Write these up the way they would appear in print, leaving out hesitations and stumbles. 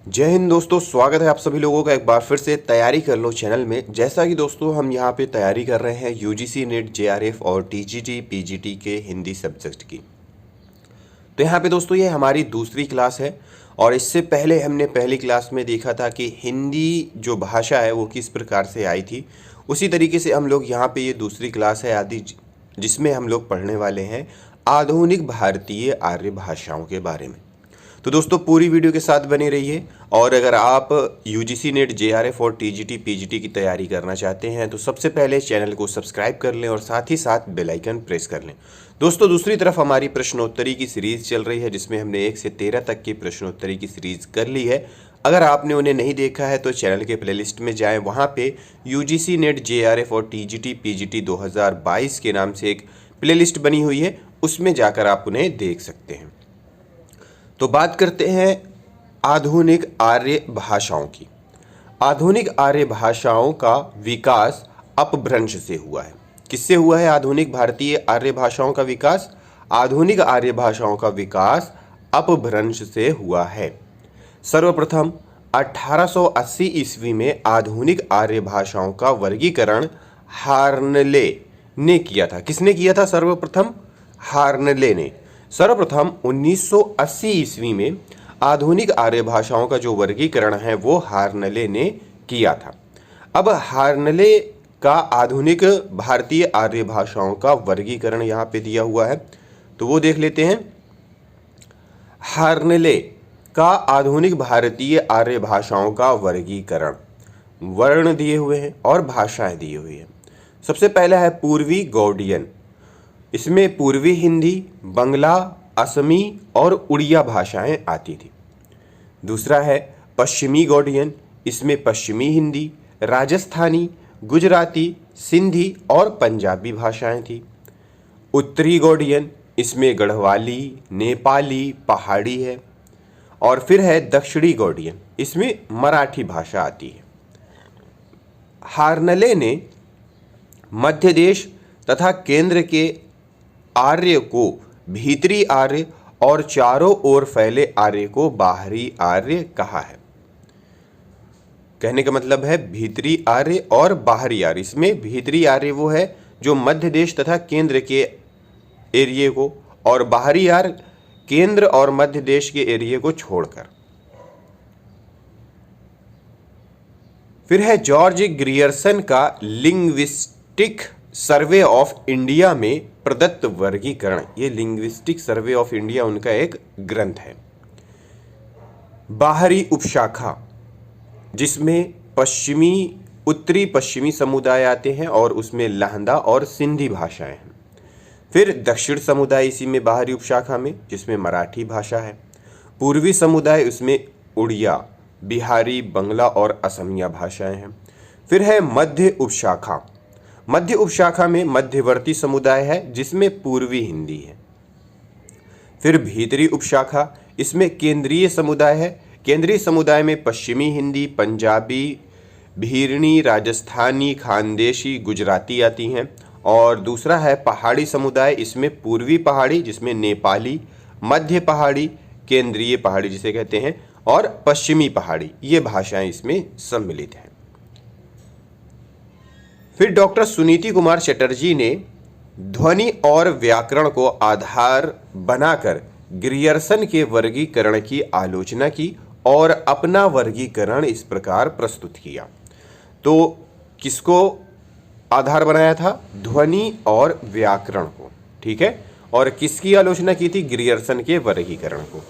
जय हिंद दोस्तों, स्वागत है आप सभी लोगों का एक बार फिर से तैयारी कर लो चैनल में। जैसा कि दोस्तों हम यहाँ पे तैयारी कर रहे हैं यूजीसी नेट जेआरएफ और टीजीटी पीजीटी के हिंदी सब्जेक्ट की। तो यहाँ पे दोस्तों ये हमारी दूसरी क्लास है और इससे पहले हमने पहली क्लास में देखा था कि हिंदी जो भाषा है वो किस प्रकार से आई थी। उसी तरीके से हम लोग यहाँ पे ये दूसरी क्लास है आदि जिसमें हम लोग पढ़ने वाले हैं आधुनिक भारतीय आर्य भाषाओं के बारे में। तो दोस्तों पूरी वीडियो के साथ बने रहिए और अगर आप यूजीसी नेट जेआरएफ और टीजीटी पीजीटी की तैयारी करना चाहते हैं तो सबसे पहले चैनल को सब्सक्राइब कर लें और साथ ही साथ बेल आइकन प्रेस कर लें। दोस्तों दूसरी तरफ हमारी प्रश्नोत्तरी की सीरीज़ चल रही है जिसमें हमने 1 से 13 तक की प्रश्नोत्तरी की सीरीज़ कर ली है। अगर आपने उन्हें नहीं देखा है तो चैनल के प्लेलिस्ट में जाएँ, वहाँ पर यूजीसी नेट जेआरएफ और टीजीटी पीजीटी 2022 के नाम से एक प्लेलिस्ट बनी हुई है, उसमें जाकर आप उन्हें देख सकते हैं। तो बात करते हैं आधुनिक आर्य भाषाओं की। आधुनिक आर्य भाषाओं का विकास अपभ्रंश से हुआ है। किससे हुआ है आधुनिक भारतीय आर्य भाषाओं का विकास? आधुनिक आर्य भाषाओं का विकास अपभ्रंश से हुआ है। सर्वप्रथम 1880 ईस्वी में आधुनिक आर्य भाषाओं का वर्गीकरण हार्नले ने किया था। किसने किया था? सर्वप्रथम हार्नले ने। सर्वप्रथम 1980 ईस्वी में आधुनिक आर्य भाषाओं का जो वर्गीकरण है वो हार्नले ने किया था। अब हार्नले का आधुनिक भारतीय आर्य भाषाओं का वर्गीकरण यहाँ पे दिया हुआ है, तो वो देख लेते हैं। हार्नले का आधुनिक भारतीय आर्य भाषाओं का वर्गीकरण, वर्ण दिए हुए हैं और भाषाएं दी हुई हैं। सबसे पहला है पूर्वी गौड़ियन। इसमें पूर्वी हिंदी, बंगला, असमी और उड़िया भाषाएं आती थी। दूसरा है पश्चिमी गौड़ियन। इसमें पश्चिमी हिंदी, राजस्थानी, गुजराती, सिंधी और पंजाबी भाषाएं थी। उत्तरी गौड़ियन, इसमें गढ़वाली, नेपाली, पहाड़ी है। और फिर है दक्षिणी गौड़ियन, इसमें मराठी भाषा आती है। हार्नले ने मध्य देश तथा केंद्र के आर्य को भीतरी आर्य और चारों ओर फैले आर्य को बाहरी आर्य कहा है। कहने का मतलब है भीतरी आर्य और बाहरी आर्य। इसमें भीतरी आर्य वो है जो मध्य देश तथा केंद्र के एरिए को, और बाहरी आर्य केंद्र और मध्य देश के एरिए को छोड़कर। फिर है जॉर्ज ग्रियर्सन का लिंग्विस्टिक सर्वे ऑफ इंडिया में प्रदत्त वर्गीकरण। ये लिंग्विस्टिक सर्वे ऑफ इंडिया उनका एक ग्रंथ है। बाहरी उपशाखा, जिसमें उत्तरी पश्चिमी समुदाय आते हैं और उसमें लहंदा और सिंधी भाषाएं हैं। फिर दक्षिण समुदाय इसी में बाहरी उपशाखा में, जिसमें मराठी भाषा है। पूर्वी समुदाय उसमें उड़िया, बिहारी, बंगला और असमिया भाषाएं हैं। फिर है मध्य उपशाखा। मध्य उपशाखा में मध्यवर्ती समुदाय है जिसमें पूर्वी हिंदी है। फिर भीतरी उपशाखा, इसमें केंद्रीय समुदाय है। केंद्रीय समुदाय में पश्चिमी हिंदी, पंजाबी, भीरनी, राजस्थानी, खानदेशी, गुजराती आती हैं। और दूसरा है पहाड़ी समुदाय। इसमें पूर्वी पहाड़ी, जिसमें नेपाली, मध्य पहाड़ी, केंद्रीय पहाड़ी जिसे कहते हैं, और पश्चिमी पहाड़ी, ये भाषाएं इसमें सम्मिलित हैं। फिर डॉक्टर सुनीति कुमार चटर्जी ने ध्वनि और व्याकरण को आधार बनाकर ग्रियर्सन के वर्गीकरण की आलोचना की और अपना वर्गीकरण इस प्रकार प्रस्तुत किया। तो किसको आधार बनाया था? ध्वनि और व्याकरण को, ठीक है। और किसकी आलोचना की थी? ग्रियर्सन के वर्गीकरण को।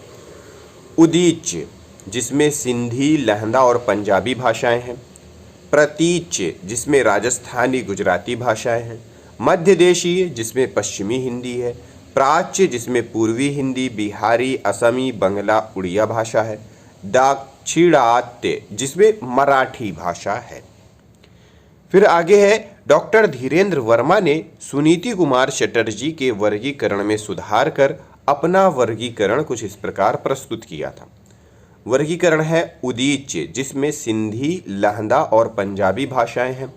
उदीच्य, जिसमें सिंधी, लहंदा और पंजाबी भाषाएं हैं। प्रतीच्य, जिसमें राजस्थानी, गुजराती भाषाएं हैं। मध्य देशीय, जिसमें पश्चिमी हिंदी है। प्राच्य, जिसमें पूर्वी हिंदी, बिहारी, असमी, बंगला, उड़िया भाषा है। दाक्षिणात्य, जिसमें मराठी भाषा है। फिर आगे है डॉक्टर धीरेन्द्र वर्मा ने सुनीति कुमार चटर्जी के वर्गीकरण में सुधार कर अपना वर्गीकरण कुछ इस प्रकार प्रस्तुत किया था। वर्गीकरण है उदीच्य, जिसमें सिंधी, लहंदा और पंजाबी भाषाएं हैं।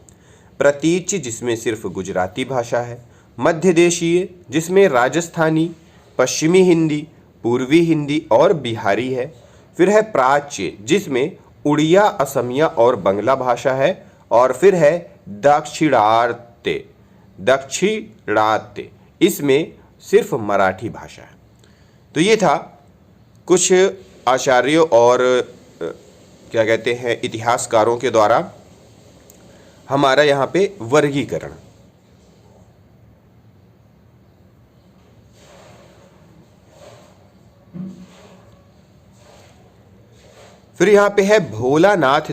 प्रतीच्य, जिसमें सिर्फ गुजराती भाषा है। मध्य देशीय, जिसमें राजस्थानी, पश्चिमी हिंदी, पूर्वी हिंदी और बिहारी है। फिर है प्राच्य जिसमें उड़िया, असमिया और बंगला भाषा है, और फिर है दक्षिणात्य, दक्षिणात्य इसमें सिर्फ मराठी भाषा है। तो ये था कुछ आचार्यों और क्या कहते हैं इतिहासकारों के द्वारा हमारा यहाँ पे वर्गीकरण। फिर यहाँ पे है भोलानाथ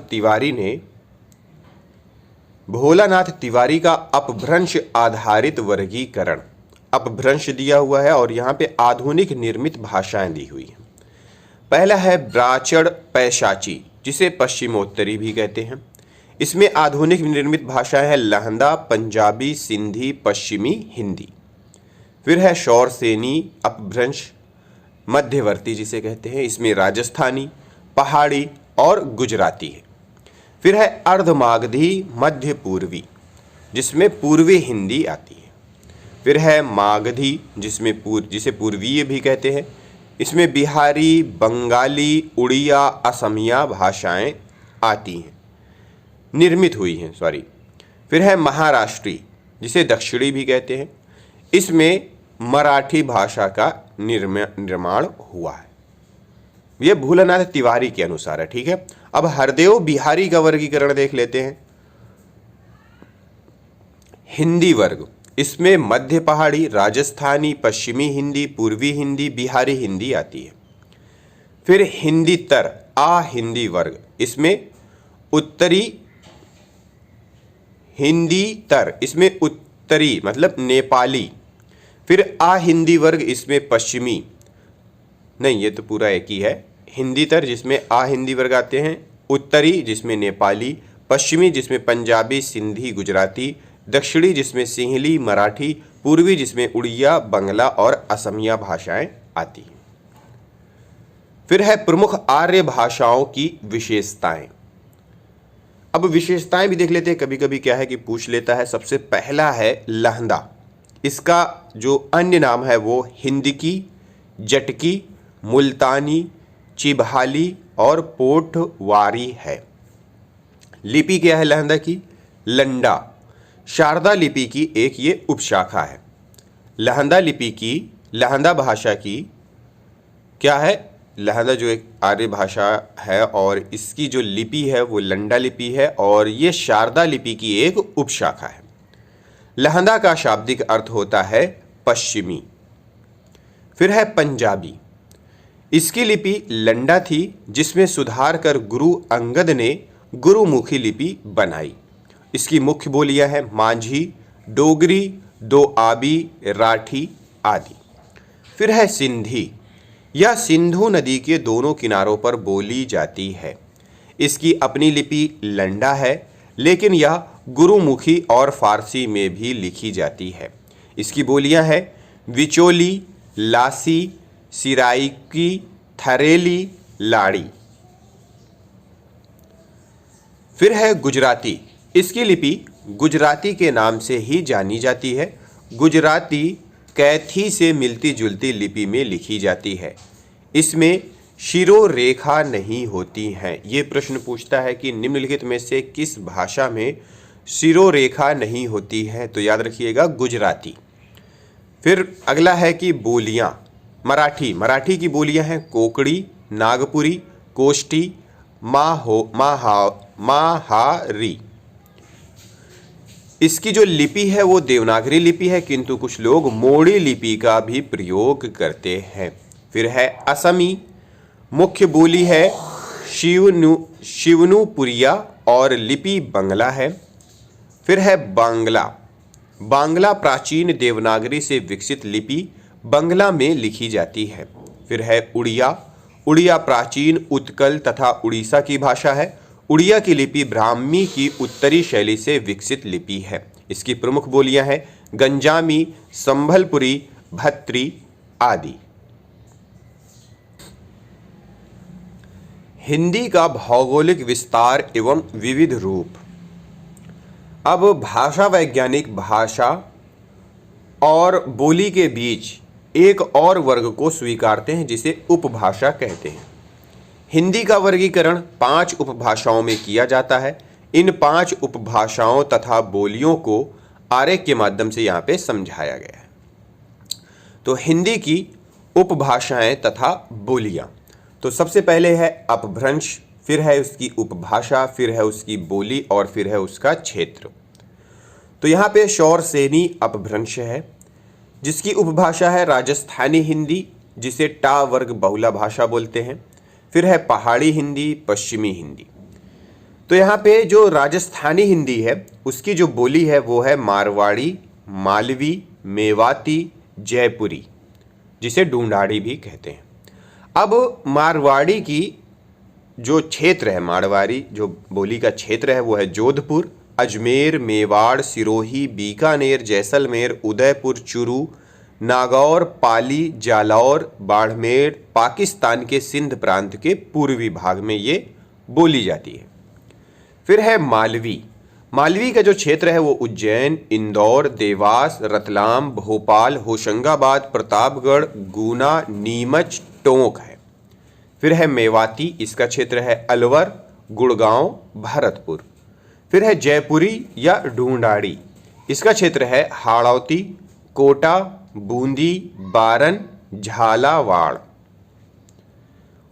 तिवारी का अपभ्रंश आधारित वर्गीकरण। अपभ्रंश दिया हुआ है और यहाँ पे आधुनिक निर्मित भाषाएं दी हुई हैं। पहला है ब्राचड़ पैशाची जिसे पश्चिमोत्तरी भी कहते हैं। इसमें आधुनिक निर्मित भाषाएं हैं लहंदा, पंजाबी, सिंधी, पश्चिमी, हिंदी। फिर है शौरसेनी अपभ्रंश मध्यवर्ती जिसे कहते हैं। इसमें राजस्थानी, पहाड़ी और गुजराती है। फिर है अर्धमागधी मध्य पूर्वी जिसमें पूर्वी हिंदी आती है। फिर है मागधी जिसे पूर्वीय भी कहते हैं। इसमें बिहारी, बंगाली, उड़िया, असमिया भाषाएं आती हैं, निर्मित हुई हैं फिर है महाराष्ट्री जिसे दक्षिणी भी कहते हैं। इसमें मराठी भाषा का निर्माण हुआ है। यह भोलानाथ तिवारी के अनुसार है, ठीक है। अब हरदेव बिहारी का वर्गीकरण देख लेते हैं। हिंदी वर्ग, इसमें मध्य पहाड़ी, राजस्थानी, पश्चिमी हिंदी, पूर्वी हिंदी, बिहारी हिंदी आती है। फिर हिंदीतर आ हिंदी वर्ग, इसमें उत्तरी हिंदीतर, इसमें उत्तरी मतलब नेपाली। फिर आ हिंदी वर्ग, इसमें पश्चिमी, नहीं ये तो पूरा एक ही है। हिंदीतर जिसमें आ हिंदी वर्ग आते हैं, उत्तरी जिसमें नेपाली, पश्चिमी जिसमें पंजाबी, सिंधी, गुजराती, दक्षिणी जिसमें सिंहली, मराठी, पूर्वी जिसमें उड़िया, बंगला और असमिया भाषाएं आती हैं। फिर है प्रमुख आर्य भाषाओं की विशेषताएं। अब विशेषताएं भी देख लेते हैं, कभी कभी क्या है कि पूछ लेता है। सबसे पहला है लहंदा। इसका जो अन्य नाम है वो हिंदकी, जटकी, मुल्तानी, चिबहाली और पोठवारी है। लिपि क्या है लहंदा की? लंडा। शारदा लिपि की एक ये उपशाखा है। लहंदा भाषा की क्या है? लहंदा जो एक आर्य भाषा है और इसकी जो लिपि है वो लंडा लिपि है और ये शारदा लिपि की एक उपशाखा है। लहंदा का शाब्दिक अर्थ होता है पश्चिमी। फिर है पंजाबी। इसकी लिपि लंडा थी जिसमें सुधार कर गुरु अंगद ने गुरुमुखी लिपि बनाई। इसकी मुख्य बोलियां हैं मांझी, डोगरी, दोआबी, राठी आदि। फिर है सिंधी। यह सिंधु नदी के दोनों किनारों पर बोली जाती है। इसकी अपनी लिपि लंडा है लेकिन यह गुरुमुखी और फारसी में भी लिखी जाती है। इसकी बोलियां हैं विचोली, लासी, सिराइकी, थरेली, लाड़ी। फिर है गुजराती। इसकी लिपि गुजराती के नाम से ही जानी जाती है। गुजराती कैथी से मिलती जुलती लिपि में लिखी जाती है। इसमें शिरोरेखा नहीं होती हैं। ये प्रश्न पूछता है कि निम्नलिखित में से किस भाषा में शिरोरेखा नहीं होती है, तो याद रखिएगा गुजराती। फिर अगला है कि बोलियां। मराठी की बोलियां हैं कोकड़ी, नागपुरी, कोष्टी, माहारी। इसकी जो लिपि है वो देवनागरी लिपि है किंतु कुछ लोग मोड़ी लिपि का भी प्रयोग करते हैं। फिर है असमी। मुख्य बोली है शिवनुपुरिया और लिपि बंगला है। फिर है बांग्ला प्राचीन देवनागरी से विकसित लिपि बंगला में लिखी जाती है। फिर है उड़िया प्राचीन उत्कल तथा उड़ीसा की भाषा है। उड़िया की लिपि ब्राह्मी की उत्तरी शैली से विकसित लिपि है। इसकी प्रमुख बोलियां हैं गंजामी, संभलपुरी, भत्री आदि। हिंदी का भौगोलिक विस्तार एवं विविध रूप। अब भाषा वैज्ञानिक भाषा और बोली के बीच एक और वर्ग को स्वीकारते हैं जिसे उपभाषा कहते हैं। हिंदी का वर्गीकरण 5 उपभाषाओं में किया जाता है। इन 5 उपभाषाओं तथा बोलियों को आरेख के माध्यम से यहाँ पे समझाया गया है। तो हिंदी की उपभाषाएं तथा बोलियां, तो सबसे पहले है अपभ्रंश, फिर है उसकी उपभाषा, फिर है उसकी बोली और फिर है उसका क्षेत्र। तो यहाँ पे शौरसेनी अपभ्रंश है, जिसकी उपभाषा है राजस्थानी हिंदी, जिसे टा वर्ग बहुला भाषा बोलते हैं। फिर है पहाड़ी हिंदी, पश्चिमी हिंदी। तो यहाँ पे जो राजस्थानी हिंदी है उसकी जो बोली है वो है मारवाड़ी, मालवी, मेवाती, जयपुरी, जिसे ढूंढाड़ी भी कहते हैं। अब मारवाड़ी की जो क्षेत्र है, मारवाड़ी जो बोली का क्षेत्र है वो है जोधपुर, अजमेर, मेवाड़, सिरोही, बीकानेर, जैसलमेर, उदयपुर, चूरू, नागौर, पाली, जालौर, बाड़मेर, पाकिस्तान के सिंध प्रांत के पूर्वी भाग में ये बोली जाती है। फिर है मालवी। मालवी का जो क्षेत्र है वो उज्जैन, इंदौर, देवास, रतलाम, भोपाल, होशंगाबाद, प्रतापगढ़, गुना, नीमच, टोंक है। फिर है मेवाती, इसका क्षेत्र है अलवर, गुड़गांव, भरतपुर। फिर है जयपुरी या ढूंढाड़ी, इसका क्षेत्र है हाड़ौती, कोटा, बूंदी, बारन, झालावाड़।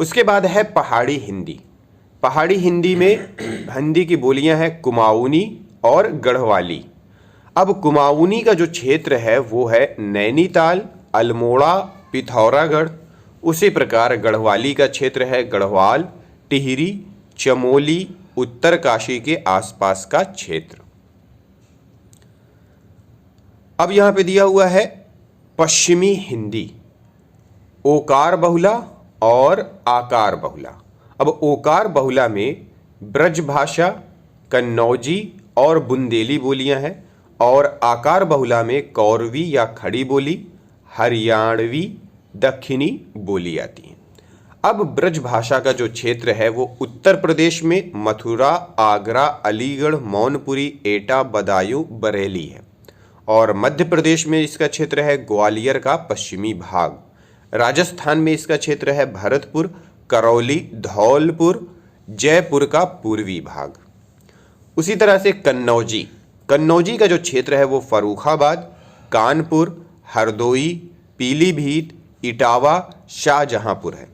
उसके बाद है पहाड़ी हिंदी। पहाड़ी हिंदी में हिंदी की बोलियां हैं कुमाऊनी और गढ़वाली। अब कुमाऊनी का जो क्षेत्र है वो है नैनीताल, अल्मोड़ा, पिथौरागढ़। उसी प्रकार गढ़वाली का क्षेत्र है गढ़वाल, टिहरी, चमोली, उत्तरकाशी के आसपास का क्षेत्र। अब यहां पे दिया हुआ है पश्चिमी हिंदी, ओकार बहुला और आकार बहुला। अब ओकार बहुला में ब्रज भाषा, कन्नौजी और बुंदेली बोलियां हैं, और आकार बहुला में कौरवी या खड़ी बोली, हरियाणवी, दक्षिणी बोली आती है। अब ब्रज भाषा का जो क्षेत्र है वो उत्तर प्रदेश में मथुरा, आगरा, अलीगढ़, मौनपुरी, एटा, बदायूं, बरेली है, और मध्य प्रदेश में इसका क्षेत्र है ग्वालियर का पश्चिमी भाग। राजस्थान में इसका क्षेत्र है भरतपुर, करौली, धौलपुर, जयपुर का पूर्वी भाग। उसी तरह से कन्नौजी, कन्नौजी का जो क्षेत्र है वो फर्रुखाबाद, कानपुर, हरदोई, पीलीभीत, इटावा, शाहजहांपुर है।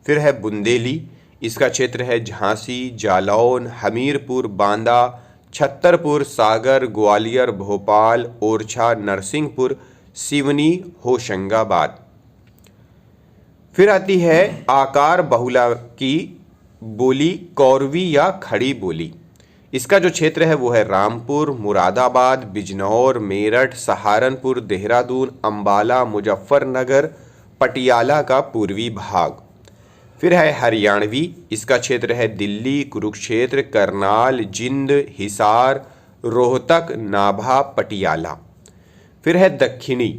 फिर है बुंदेली, इसका क्षेत्र है झांसी, जालौन, हमीरपुर, बांदा, छतरपुर, सागर, ग्वालियर, भोपाल, ओरछा, नरसिंहपुर, सिवनी, होशंगाबाद। फिर आती है आकार बहुला की बोली कौरवी या खड़ी बोली। इसका जो क्षेत्र है वो है रामपुर, मुरादाबाद, बिजनौर, मेरठ, सहारनपुर, देहरादून, अंबाला, मुजफ्फरनगर, पटियाला का पूर्वी भाग। फिर है हरियाणवी, इसका क्षेत्र है दिल्ली, कुरुक्षेत्र, करनाल, जिंद, हिसार, रोहतक, नाभा, पटियाला। फिर है दक्षिणी,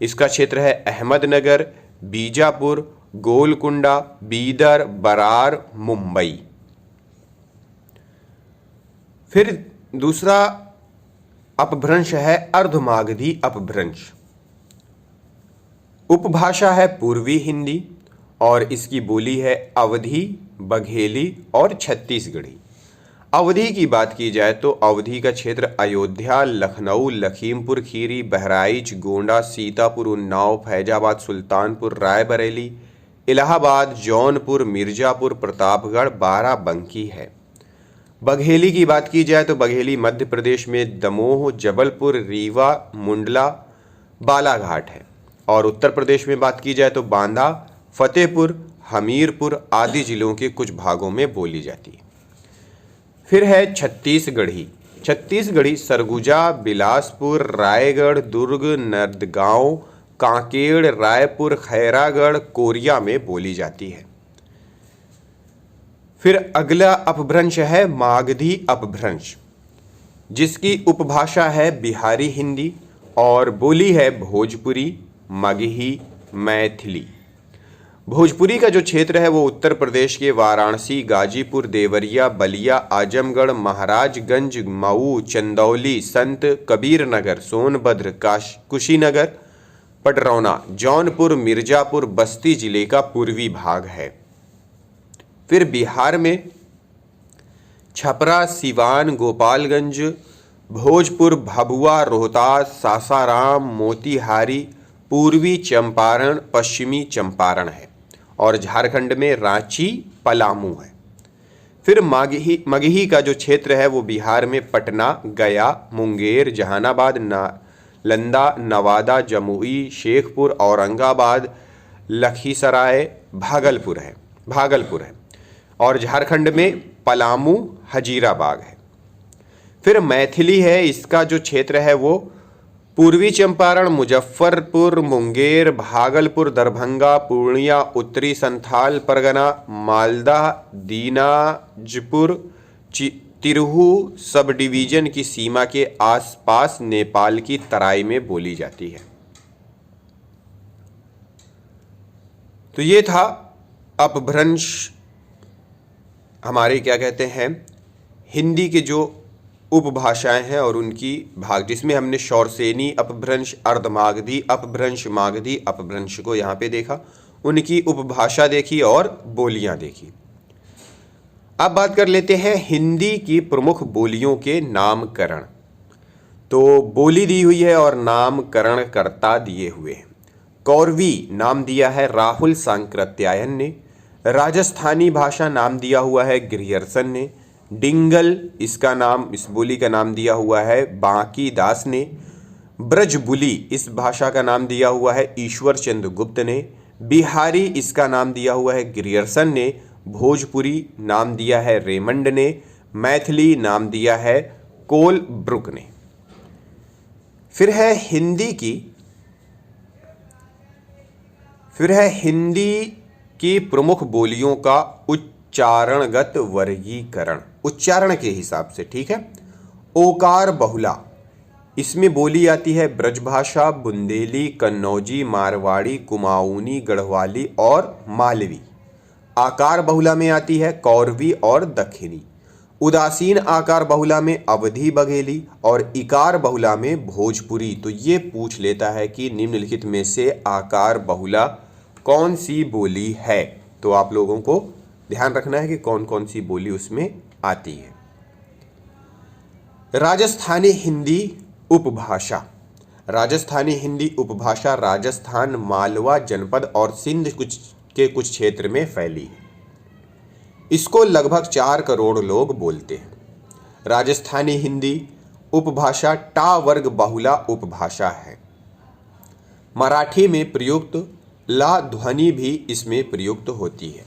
इसका क्षेत्र है अहमदनगर, बीजापुर, गोलकुंडा, बीदर, बरार, मुंबई। फिर दूसरा अपभ्रंश है अर्धमागधी अपभ्रंश। उपभाषा है पूर्वी हिंदी और इसकी बोली है अवधी, बघेली और छत्तीसगढ़ी। अवधी की बात की जाए तो अवधी का क्षेत्र अयोध्या, लखनऊ, लखीमपुर खीरी, बहराइच, गोंडा, सीतापुर, उन्नाव, फैजाबाद, सुल्तानपुर, रायबरेली, इलाहाबाद, जौनपुर, मिर्जापुर, प्रतापगढ़, बाराबंकी है। बघेली की बात की जाए तो बघेली मध्य प्रदेश में दमोह, जबलपुर, रीवा, मुंडला, बालाघाट है, और उत्तर प्रदेश में बात की जाए तो बांदा, फतेहपुर, हमीरपुर आदि जिलों के कुछ भागों में बोली जाती है। फिर है छत्तीसगढ़ी। छत्तीसगढ़ी सरगुजा, बिलासपुर, रायगढ़, दुर्ग, नंदगांव, कांकेर, रायपुर, खैरागढ़, कोरिया में बोली जाती है। फिर अगला अपभ्रंश है मागधी अपभ्रंश, जिसकी उपभाषा है बिहारी हिंदी और बोली है भोजपुरी, मगही, मैथिली। भोजपुरी का जो क्षेत्र है वो उत्तर प्रदेश के वाराणसी, गाजीपुर, देवरिया, बलिया, आजमगढ़, महाराजगंज, मऊ, चंदौली, संत कबीर नगर, सोनभद्र, कुशीनगर, पडरौना, जौनपुर, मिर्जापुर, बस्ती जिले का पूर्वी भाग है। फिर बिहार में छपरा, सिवान, गोपालगंज, भोजपुर, भभुआ, रोहतास, सासाराम, मोतिहारी, पूर्वी चंपारण, पश्चिमी चंपारण है। और झारखंड में रांची, पलामू है। फिर मगही का जो क्षेत्र है वो बिहार में पटना, गया, मुंगेर, जहानाबाद, नालंदा, नवादा, जमुई, शेखपुर, औरंगाबाद, लखीसराय, भागलपुर है। और झारखंड में पलामू, हजीराबाग है। फिर मैथिली है, इसका जो क्षेत्र है वो पूर्वी चंपारण, मुजफ्फरपुर, मुंगेर, भागलपुर, दरभंगा, पूर्णिया, उत्तरी संथाल परगना, मालदा, दीनाजपुर, तिरहू सब डिवीजन की सीमा के आसपास नेपाल की तराई में बोली जाती है। तो ये था अपभ्रंश, हमारे क्या कहते हैं, हिंदी के जो उपभाषाएं हैं और उनकी भाग, जिसमें हमने शौरसेनी अपभ्रंश, अर्धमागधी अपभ्रंश, मागधी अपभ्रंश को यहाँ पे देखा, उनकी उपभाषा देखी और बोलियां देखी। अब बात कर लेते हैं हिंदी की प्रमुख बोलियों के नामकरण। तो बोली दी हुई है और नामकरण कर्ता दिए हुए हैं। कौरवी नाम दिया है राहुल सांकृत्यायन ने। राजस्थानी भाषा नाम दिया हुआ है ग्रियर्सन ने। डिंगल इसका नाम, इस बोली का नाम दिया हुआ है बांकी दास ने। ब्रजबुली इस भाषा का नाम दिया हुआ है ईश्वर चंद्र गुप्त ने। बिहारी इसका नाम दिया हुआ है ग्रियर्सन ने। भोजपुरी नाम दिया है रेमंड ने। मैथिली नाम दिया है कोलब्रुक ने। फिर है हिंदी की प्रमुख बोलियों का उच्चारणगत वर्गीकरण, उच्चारण के हिसाब से, ठीक है। ओकार बहुला, इसमें बोली आती है ब्रजभाषा, बुंदेली, कन्नौजी, मारवाड़ी, कुमाऊनी, गढ़वाली और मालवी। आकार बहुला में आती है कौरवी और दक्षिणी। उदासीन आकार बहुला में अवधी, बघेली और इकार बहुला में भोजपुरी। तो ये पूछ लेता है कि निम्नलिखित में से आकार बहुला कौन सी बोली है, तो आप लोगों को ध्यान रखना है कि कौन कौन सी बोली उसमें आती है। राजस्थानी हिंदी उपभाषा। राजस्थानी हिंदी उपभाषा राजस्थान, मालवा जनपद और सिंध के कुछ क्षेत्र में फैली है। इसको लगभग 4 करोड़ लोग बोलते हैं। राजस्थानी हिंदी उपभाषा टा वर्ग बहुला उपभाषा है। मराठी में प्रयुक्त ला ध्वनि भी इसमें प्रयुक्त होती है।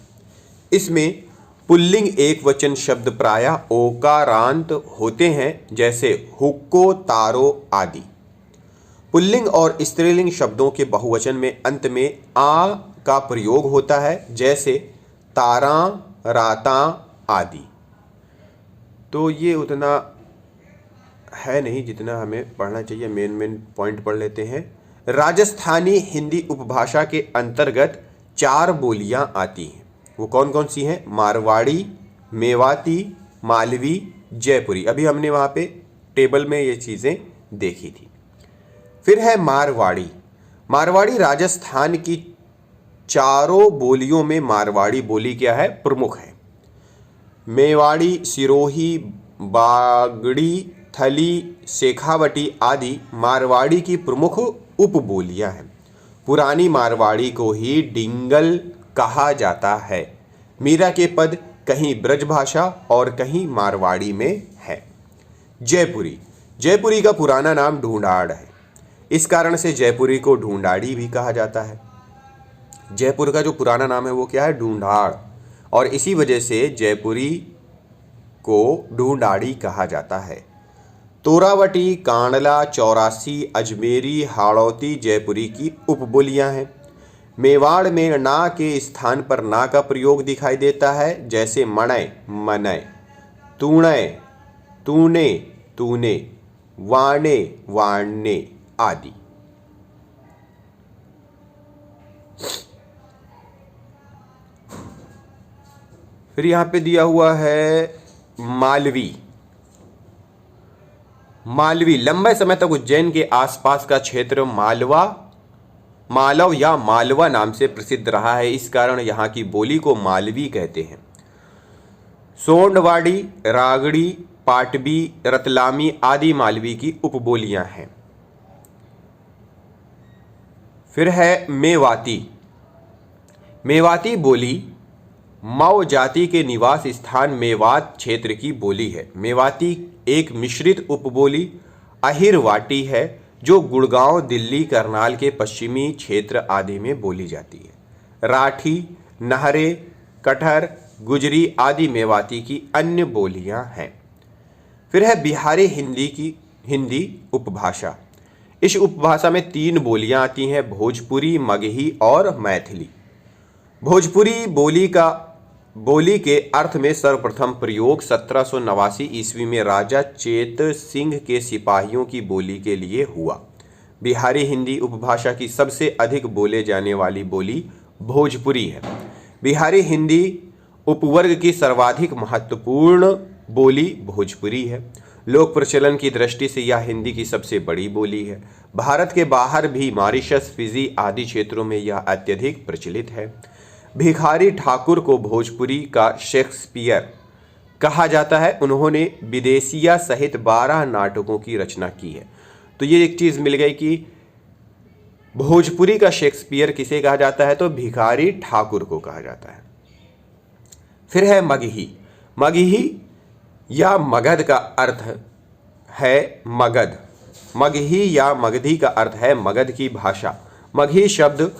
इसमें पुल्लिंग एक वचन शब्द प्रायः ओकारांत होते हैं, जैसे हुक्को, तारो आदि। पुल्लिंग और स्त्रीलिंग शब्दों के बहुवचन में अंत में आ का प्रयोग होता है, जैसे तारा, राता आदि। तो ये उतना है नहीं जितना हमें पढ़ना चाहिए। मेन पॉइंट पढ़ लेते हैं। राजस्थानी हिंदी उपभाषा के अंतर्गत 4 बोलियां आती हैं। वो कौन कौन सी हैं? मारवाड़ी, मेवाती, मालवी, जयपुरी। अभी हमने वहाँ पे टेबल में ये चीज़ें देखी थी। फिर है मारवाड़ी। मारवाड़ी राजस्थान की चारों बोलियों में मारवाड़ी बोली क्या है? प्रमुख है। मेवाड़ी, सिरोही, बागड़ी, थली, शेखावटी आदि मारवाड़ी की प्रमुख उपबोलियां हैं। पुरानी मारवाड़ी को ही डिंगल कहा जाता है। मीरा के पद कहीं ब्रजभाषा और कहीं मारवाड़ी में है। जयपुरी। जयपुरी का पुराना नाम ढूंढाड़ है। इस कारण से जयपुरी को ढूंढाड़ी भी कहा जाता है। जयपुर का जो पुराना नाम है वो क्या है? ढूंढाड़। और इसी वजह से जयपुरी को ढूंढाड़ी कहा जाता है। तोरावटी, कांडला, चौरासी, अजमेरी, हाड़ौती जयपुरी की उपबोलियां हैं। मेवाड़ में ना के स्थान पर ना का प्रयोग दिखाई देता है, जैसे मणय, मनय, तूणय, तूने, तूने, वाणे, वाणे आदि। फिर यहां पे दिया हुआ है मालवी। मालवी लंबे समय तक उज्जैन के आसपास का क्षेत्र मालव या मालवा नाम से प्रसिद्ध रहा है। इस कारण यहाँ की बोली को मालवी कहते हैं। सोंडवाड़ी, रागड़ी, पाटवी, रतलामी आदि मालवी की उपबोलियां हैं। फिर है मेवाती। मेवाती बोली माओ जाति के निवास स्थान मेवात क्षेत्र की बोली है। मेवाती एक मिश्रित उपबोली अहिरवाटी है जो गुड़गांव, दिल्ली, करनाल के पश्चिमी क्षेत्र आदि में बोली जाती है। राठी, नहरे, कटहर, गुजरी आदि मेवाती की अन्य बोलियां हैं। फिर है बिहारी हिंदी उपभाषा। इस उपभाषा में 3 बोलियां आती हैं, भोजपुरी, मगही और मैथिली। भोजपुरी बोली के अर्थ में सर्वप्रथम प्रयोग 1789 ईस्वी में राजा चेत सिंह के सिपाहियों की बोली के लिए हुआ। बिहारी हिंदी उपभाषा की सबसे अधिक बोले जाने वाली बोली भोजपुरी है। बिहारी हिंदी उपवर्ग की सर्वाधिक महत्वपूर्ण बोली भोजपुरी है। लोक प्रचलन की दृष्टि से यह हिंदी की सबसे बड़ी बोली है। भारत के बाहर भी मॉरिशस, फिजी आदि क्षेत्रों में यह अत्यधिक प्रचलित है। भिखारी ठाकुर को भोजपुरी का शेक्सपियर कहा जाता है। उन्होंने विदेशिया सहित 12 नाटकों की रचना की है। तो ये एक चीज़ मिल गई कि भोजपुरी का शेक्सपियर किसे कहा जाता है, तो भिखारी ठाकुर को कहा जाता है। फिर है मगही। मगही या मगध का अर्थ है मगध। मगही या मगधी का अर्थ है मगध की भाषा। मगही शब्द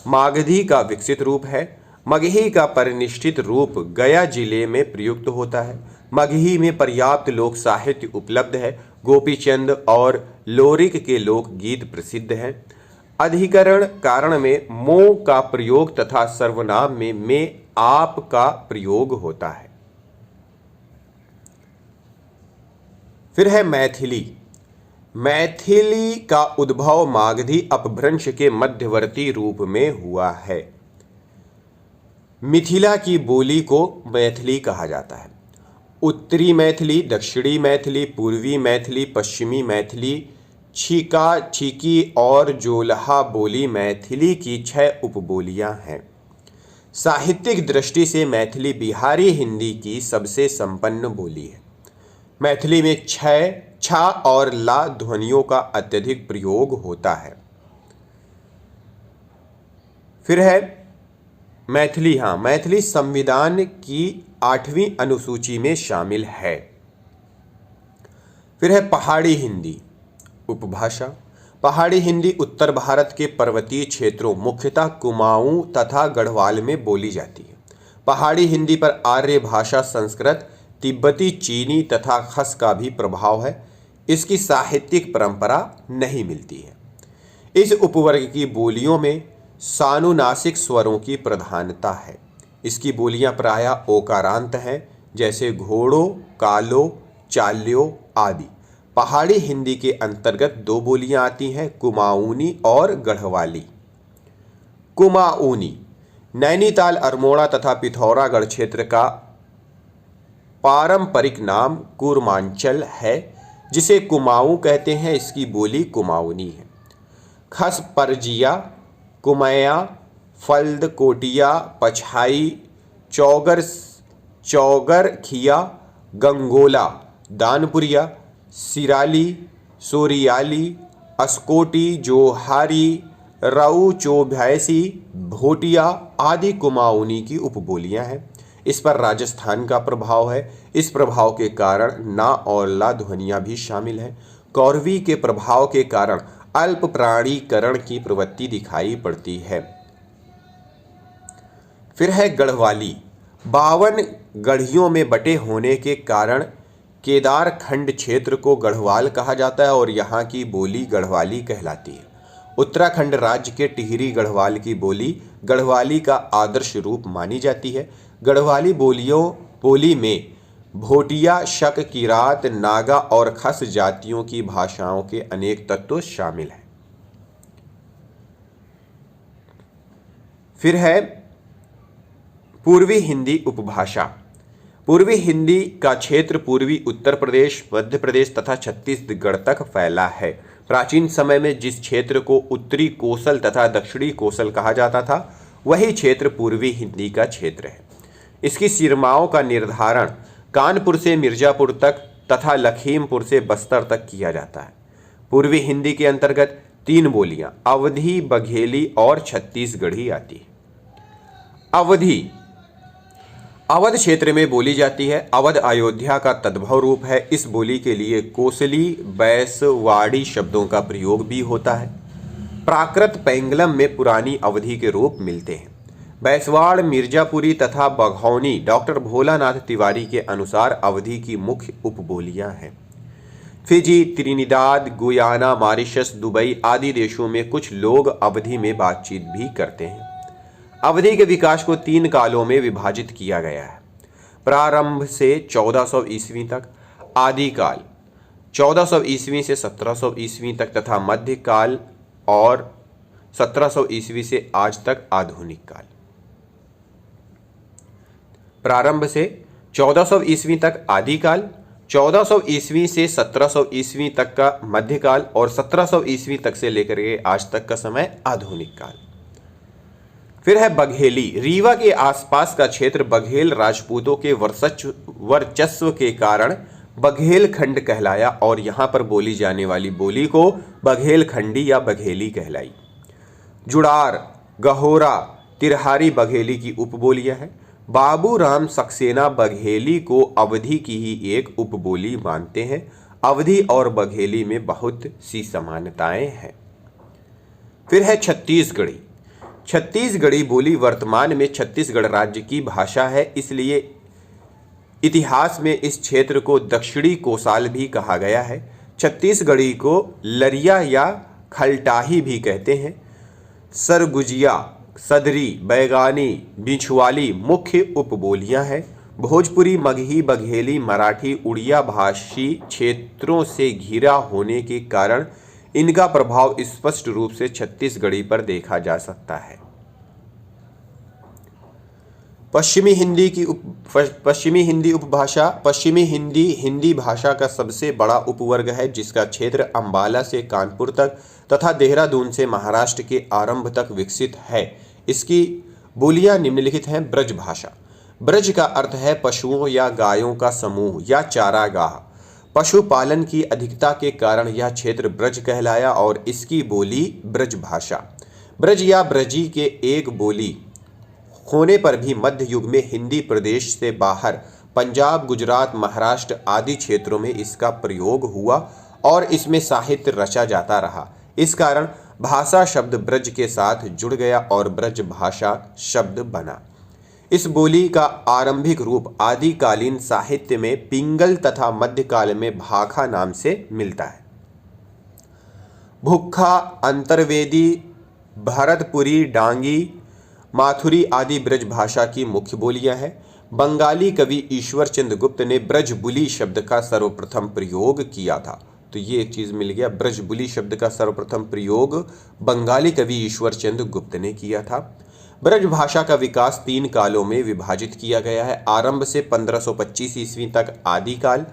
मागधी का विकसित रूप है। मगही का परिनिष्ठित रूप गया जिले में प्रयुक्त होता है। मगही में पर्याप्त लोक साहित्य उपलब्ध है। गोपीचंद और लोरिक के लोकगीत प्रसिद्ध हैं। अधिकरण कारण में मो का प्रयोग तथा सर्वनाम में आप का प्रयोग होता है। फिर है मैथिली। मैथिली का उद्भव मागधी अपभ्रंश के मध्यवर्ती रूप में हुआ है। मिथिला की बोली को मैथिली कहा जाता है। उत्तरी मैथिली, दक्षिणी मैथिली, पूर्वी मैथिली, पश्चिमी मैथिली, छीका, छीकी और जोलहा बोली मैथिली की 6 उपबोलियां हैं। साहित्यिक दृष्टि से मैथिली बिहारी हिंदी की सबसे संपन्न बोली है। मैथिली में छ और ला ध्वनियों का अत्यधिक प्रयोग होता है। फिर है मैथिली। मैथिली संविधान की 8वीं अनुसूची में शामिल है। फिर है पहाड़ी हिंदी उपभाषा। पहाड़ी हिंदी उत्तर भारत के पर्वतीय क्षेत्रों, मुख्यतः कुमाऊं तथा गढ़वाल में बोली जाती है। पहाड़ी हिंदी पर आर्य भाषा, संस्कृत, तिब्बती, चीनी तथा खस का भी प्रभाव है। इसकी साहित्यिक परंपरा नहीं मिलती है। इस उपवर्ग की बोलियों में सानुनासिक स्वरों की प्रधानता है। इसकी बोलियां प्रायः ओकारांत हैं, जैसे घोड़ो, कालो, चाल्यो आदि। पहाड़ी हिंदी के अंतर्गत 2 बोलियां आती हैं, कुमाऊनी और गढ़वाली। कुमाऊनी नैनीताल, अरमोड़ा तथा पिथौरागढ़ क्षेत्र का पारंपरिक नाम कूर्मांचल है, जिसे कुमाऊं कहते हैं। इसकी बोली कुमाऊनी है। खस परजिया, कुमैया, फल्द, कोटिया, पछाई, चौगरखिया, गंगोला, दानपुरिया, सिराली, सोरियाली, अस्कोटी, जोहारी, राऊ, चौभैसी, भोटिया आदि कुमाऊनी की उपबोलियां हैं। इस पर राजस्थान का प्रभाव है। इस प्रभाव के कारण ना और ला ध्वनियां भी शामिल हैं। कौरवी के प्रभाव के कारण अल्प प्राणीकरण की प्रवृत्ति दिखाई पड़ती है। फिर है गढ़वाली। 52 गढ़ियों में बटे होने के कारण केदारखंड क्षेत्र को गढ़वाल कहा जाता है और यहाँ की बोली गढ़वाली कहलाती है। उत्तराखंड राज्य के टिहरी गढ़वाल की बोली गढ़वाली का आदर्श रूप मानी जाती है। गढ़वाली बोली में भोटिया, शक, किरात, नागा और खस जातियों की भाषाओं के अनेक तत्व शामिल हैं। फिर है पूर्वी हिंदी उपभाषा। पूर्वी हिंदी का क्षेत्र पूर्वी उत्तर प्रदेश, मध्य प्रदेश तथा छत्तीसगढ़ तक फैला है। प्राचीन समय में जिस क्षेत्र को उत्तरी कोसल तथा दक्षिणी कोसल कहा जाता था, वही क्षेत्र पूर्वी हिंदी का क्षेत्र है। इसकी सीमाओं का निर्धारण कानपुर से मिर्जापुर तक तथा लखीमपुर से बस्तर तक किया जाता है। पूर्वी हिंदी के अंतर्गत 3 बोलियां अवधी, बघेली और छत्तीसगढ़ी आती है। अवध क्षेत्र में बोली जाती है। अवध अयोध्या का तद्भव रूप है। इस बोली के लिए कोसली, बैसवाड़ी शब्दों का प्रयोग भी होता है। प्राकृत पेंगलम में पुरानी अवधी के रूप मिलते हैं। बैसवाड़, मिर्जापुरी तथा बघौनी डॉक्टर भोलानाथ तिवारी के अनुसार अवधी की मुख्य उपबोलियां हैं। Fiji, Trinidad, Guyana, Mauritius, Dubai आदि देशों में कुछ लोग अवधी में बातचीत भी करते हैं। अवधी के विकास को 3 कालों में विभाजित किया गया है। प्रारंभ से 1400 ईस्वी तक, आदिकाल 1400 ईस्वी से 1700 ईस्वी तक तथा मध्यकाल और 1700 ईस्वी से आज तक आधुनिक काल। प्रारंभ से 1400 ईस्वी तक आदिकाल, 1400 ईस्वी से 1700 ईस्वी तक का मध्यकाल और 1700 ईस्वी तक से लेकर के आज तक का समय आधुनिक काल। फिर है बघेली। रीवा के आसपास का क्षेत्र बघेल राजपूतों के वर्चस्व के कारण बघेलखंड कहलाया और यहां पर बोली जाने वाली बोली को बघेलखंडी या बघेली कहलाई। जुड़ार, गहोरा, तिरहारी बघेली की उपबोलियां हैं। बाबू राम सक्सेना बघेली को अवधी की ही एक उपबोली मानते हैं। अवधी और बघेली में बहुत सी समानताएं हैं। फिर है छत्तीसगढ़ी। छत्तीसगढ़ी बोली वर्तमान में छत्तीसगढ़ राज्य की भाषा है, इसलिए इतिहास में इस क्षेत्र को दक्षिणी कोसाल भी कहा गया है। छत्तीसगढ़ी को लरिया या खलटाही भी कहते हैं। सरगुजिया, सदरी, बैगानी, बिछवाली मुख्य उपबोलियां हैं। भोजपुरी, मगही, बघेली, मराठी, उड़िया भाषी क्षेत्रों से घिरा होने के कारण इनका प्रभाव स्पष्ट रूप से छत्तीसगढ़ी पर देखा जा सकता है। पश्चिमी हिंदी उपभाषा। पश्चिमी हिंदी हिंदी भाषा का सबसे बड़ा उपवर्ग है, जिसका क्षेत्र अंबाला से कानपुर तक तथा देहरादून से महाराष्ट्र के आरंभ तक विकसित है। इसकी बोलियां निम्नलिखित हैं। ब्रज भाषा। ब्रज का अर्थ है पशुओं या गायों का समूह या चारागाह। पशुपालन की अधिकता के कारण यह क्षेत्र ब्रज कहलाया और इसकी बोली ब्रज भाषा। ब्रज या ब्रजी के एक बोली होने पर भी मध्य युग में हिंदी प्रदेश से बाहर पंजाब, गुजरात, महाराष्ट्र आदि क्षेत्रों में इसका प्रयोग हुआ और इसमें साहित्य रचा जाता रहा। इस कारण भाषा शब्द ब्रज के साथ जुड़ गया और ब्रज भाषा शब्द बना। इस बोली का आरंभिक रूप आदिकालीन साहित्य में पिंगल तथा मध्यकाल में भाखा नाम से मिलता है। भुक्खा, अंतर्वेदी, भरतपुरी, डांगी, माथुरी आदि ब्रज भाषा की मुख्य बोलियां हैं। बंगाली कवि ईश्वर चंद्र गुप्त ने ब्रजबुली शब्द का सर्वप्रथम प्रयोग किया था। तो ये एक चीज मिल गया, ब्रजबुली शब्द का सर्वप्रथम प्रयोग बंगाली कवि ईश्वर चंद्र गुप्त ने किया था। ब्रज भाषा का विकास 3 कालों में विभाजित किया गया है। आरंभ से 1525 ईस्वी तक आदिकाल,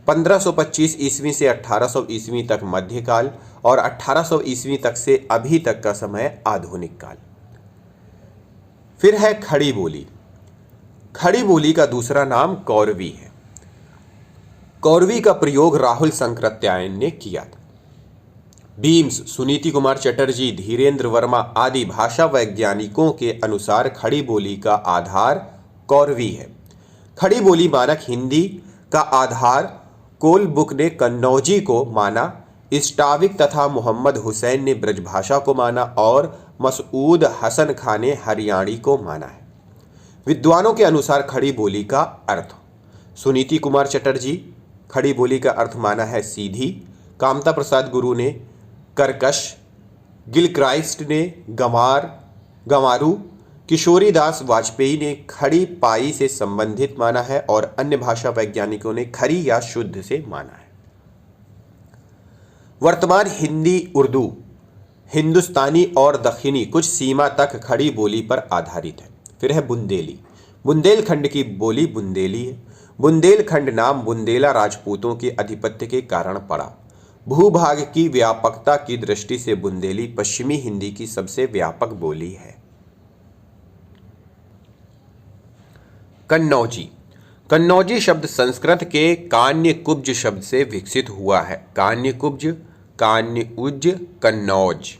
1525 ईस्वी से 1800 ईस्वी तक मध्यकाल और 1800 ईस्वी तक से अभी तक का समय आधुनिक काल। फिर है खड़ी बोली। खड़ी बोली का दूसरा नाम कौरवी है। कौरवी का प्रयोग राहुल संकृत्यायन ने किया था। बीम्स, सुनीति कुमार चटर्जी, धीरेन्द्र वर्मा आदि भाषा वैज्ञानिकों के अनुसार खड़ी बोली का आधार कौरवी है। खड़ी बोली मानक हिंदी का आधार कोलबुक ने कन्नौजी को माना, स्टाविक तथा मोहम्मद हुसैन ने ब्रजभाषा को माना और मसूद हसन खां ने हरियाणी को माना है। विद्वानों के अनुसार खड़ी बोली का अर्थ, सुनीति कुमार चटर्जी खड़ी बोली का अर्थ माना है सीधी, कामता प्रसाद गुरु ने कर्कश, गिलक्राइस्ट ने गंवारू, किशोरी दास वाजपेयी ने खड़ी पाई से संबंधित माना है और अन्य भाषा वैज्ञानिकों ने खरी या शुद्ध से माना है। वर्तमान हिंदी, उर्दू, हिंदुस्तानी और दक्षिणी कुछ सीमा तक खड़ी बोली पर आधारित है। फिर है बुंदेली। बुंदेलखंड की बोली बुंदेली है। बुंदेलखंड नाम बुंदेला राजपूतों के आधिपत्य के कारण पड़ा। भूभाग की व्यापकता की दृष्टि से बुंदेली पश्चिमी हिंदी की सबसे व्यापक बोली है। कन्नौजी। कन्नौजी शब्द संस्कृत के कान्य कुब्ज शब्द से विकसित हुआ है। कान्य कुब्ज, कान्य उज, कन्नौज।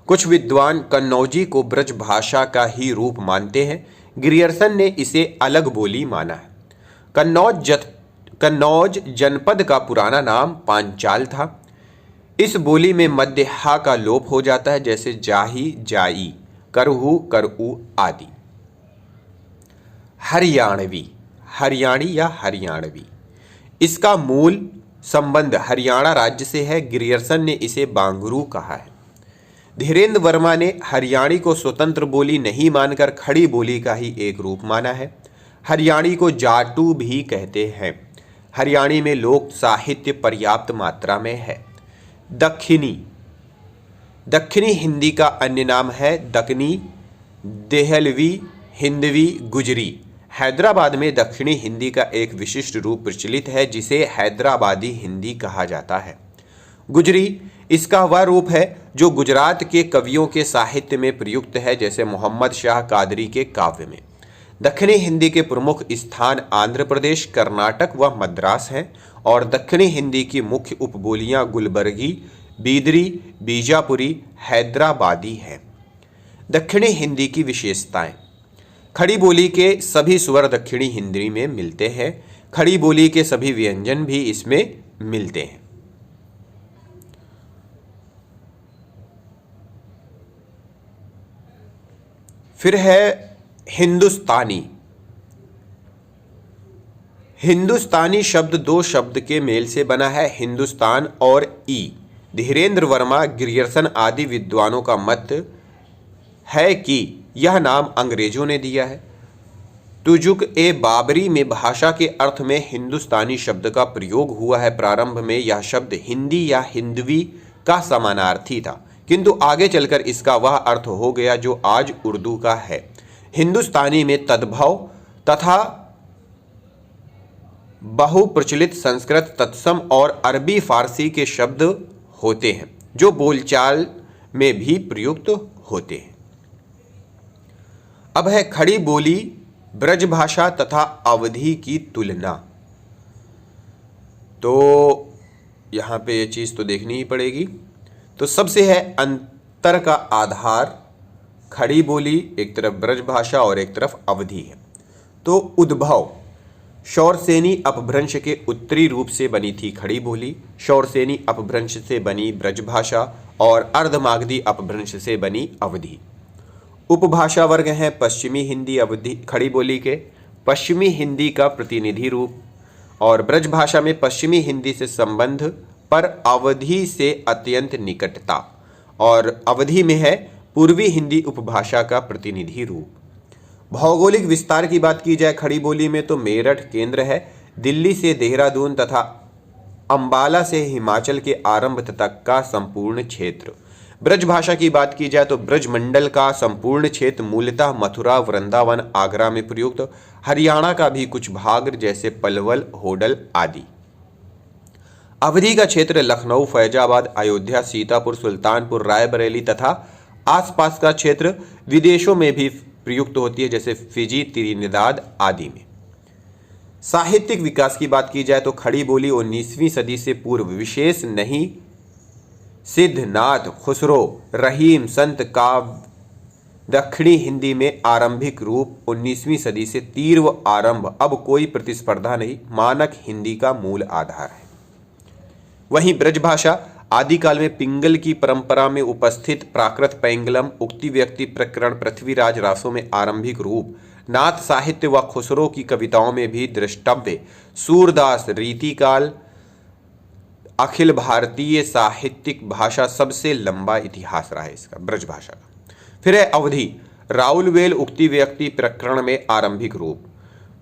कुछ विद्वान कन्नौजी को ब्रज भाषा का ही रूप मानते हैं। ग्रियर्सन ने इसे अलग बोली माना है। कन्नौज जनपद का पुराना नाम पांचाल था। इस बोली में मध्य हा का लोप हो जाता है, जैसे जाही, जाई, करहु, करऊ आदि। हरियाणवी, हरियाणी या हरियाणवी, इसका मूल संबंध हरियाणा राज्य से है। ग्रियर्सन ने इसे बांगरू कहा है। धीरेन्द्र वर्मा ने हरियाणी को स्वतंत्र बोली नहीं मानकर खड़ी बोली का ही एक रूप माना है। हरियाणी को जाटू भी कहते हैं। हरियाणी में लोक साहित्य पर्याप्त मात्रा में है। दक्षिणी, दक्षिणी हिंदी का अन्य नाम है दक्कनी, देहलवी, हिंदवी, गुजरी। हैदराबाद में दक्षिणी हिंदी का एक विशिष्ट रूप प्रचलित है जिसे हैदराबादी हिंदी कहा जाता है। गुजरी इसका वह रूप है जो गुजरात के कवियों के साहित्य में प्रयुक्त है, जैसे मोहम्मद शाह कादरी के काव्य में। दक्षिणी हिंदी के प्रमुख स्थान आंध्र प्रदेश, कर्नाटक व मद्रास हैं और दक्षिणी हिंदी की मुख्य उपबोलियां गुलबर्गी, बीदरी, बीजापुरी, हैदराबादी हैं। दक्षिणी हिंदी की विशेषताएं। खड़ी बोली के सभी स्वर दक्षिणी हिंदी में मिलते हैं। खड़ी बोली के सभी व्यंजन भी इसमें मिलते हैं। फिर है हिंदुस्तानी। हिंदुस्तानी शब्द दो शब्द के मेल से बना है, हिंदुस्तान और ई। धीरेन्द्र वर्मा, ग्रियर्सन आदि विद्वानों का मत है कि यह नाम अंग्रेजों ने दिया है। तुजुक ए बाबरी में भाषा के अर्थ में हिंदुस्तानी शब्द का प्रयोग हुआ है। प्रारंभ में यह शब्द हिंदी या हिंदवी का समानार्थी था, किंतु आगे चलकर इसका वह अर्थ हो गया जो आज उर्दू का है। हिंदुस्तानी में तद्भव तथा बहुप्रचलित संस्कृत, तत्सम और अरबी फारसी के शब्द होते हैं जो बोलचाल में भी प्रयुक्त होते हैं। अब है खड़ी बोली, ब्रजभाषा तथा अवधी की तुलना। तो यहाँ पे ये चीज़ तो देखनी ही पड़ेगी। तो सबसे है अंतर का आधार खड़ी बोली, एक तरफ ब्रजभाषा और एक तरफ अवधी है। तो उद्भव, शौरसेनी अपभ्रंश के उत्तरी रूप से बनी थी खड़ी बोली, शौरसेनी अपभ्रंश से बनी ब्रजभाषा और अर्धमागधी अपभ्रंश से बनी अवधी। उपभाषा वर्ग हैं पश्चिमी हिंदी, अवधी खड़ी बोली के पश्चिमी हिंदी का प्रतिनिधि रूप, और ब्रजभाषा में पश्चिमी हिंदी से संबंध पर अवधी से अत्यंत निकटता, और अवधी में है पूर्वी हिंदी उपभाषा का प्रतिनिधि रूप। भौगोलिक विस्तार की बात की जाए खड़ी बोली में तो मेरठ केंद्र है, दिल्ली से देहरादून तथा अंबाला से हिमाचल के आरंभ तक का संपूर्ण क्षेत्र। ब्रजभाषा की बात की जाए तो ब्रजमंडल का संपूर्ण क्षेत्र मूलतः मथुरा, वृंदावन, आगरा में प्रयुक्त, हरियाणा का भी कुछ भाग जैसे पलवल, होडल आदि। अवधी का क्षेत्र लखनऊ, फैजाबाद, अयोध्या, सीतापुर, सुल्तानपुर, रायबरेली तथा आसपास का क्षेत्र विदेशों में भी प्रयुक्त होती है, जैसे फिजी, त्रिनिदाद आदि में। साहित्यिक विकास की बात की जाए तो खड़ी बोली 19वीं सदी से पूर्व विशेष नहीं सिद्धनाथ, खुसरो, रहीम, संत काव्य दक्षिणी हिंदी में आरंभिक रूप 19वीं सदी से तीव्र आरंभ, अब कोई प्रतिस्पर्धा नहीं, मानक हिंदी का मूल आधार है। वहीं ब्रजभाषा आदिकाल में पिंगल की परंपरा में उपस्थित प्राकृत पैंगलम, उक्ति व्यक्ति प्रकरण, पृथ्वीराज रासों में आरंभिक रूप, नाथ साहित्य व खुसरो की कविताओं में भी द्रष्टव्य, सूरदास, रीतिकाल, अखिल भारतीय साहित्यिक भाषा सबसे लंबा इतिहास रहा है इसका ब्रजभाषा का। फिर है अवधी, राउलवेल उक्ति व्यक्ति प्रकरण में आरंभिक रूप,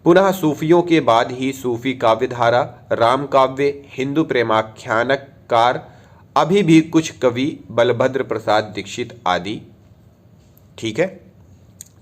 पुनः सूफियों के बाद ही सूफी काव्यधारा, राम काव्य, हिंदू प्रेमाख्यानकार, अभी भी कुछ कवि बलभद्र प्रसाद दीक्षित आदि। ठीक है,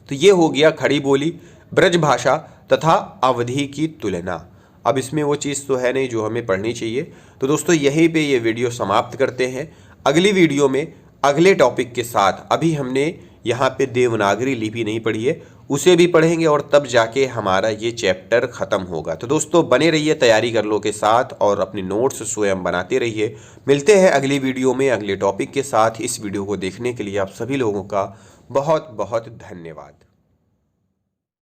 तो ये हो गया खड़ी बोली, ब्रजभाषा तथा अवधी की तुलना। अब इसमें वो चीज़ तो है नहीं जो हमें पढ़नी चाहिए। तो दोस्तों यहीं पे ये वीडियो समाप्त करते हैं। अगली वीडियो में अगले टॉपिक के साथ, अभी हमने यहाँ पे देवनागरी लिपि नहीं पढ़ी है, उसे भी पढ़ेंगे और तब जाके हमारा ये चैप्टर ख़त्म होगा। तो दोस्तों बने रहिए तैयारी कर लो के साथ और अपने नोट्स स्वयं बनाते रहिए। मिलते हैं अगली वीडियो में अगले टॉपिक के साथ। इस वीडियो को देखने के लिए आप सभी लोगों का बहुत बहुत धन्यवाद।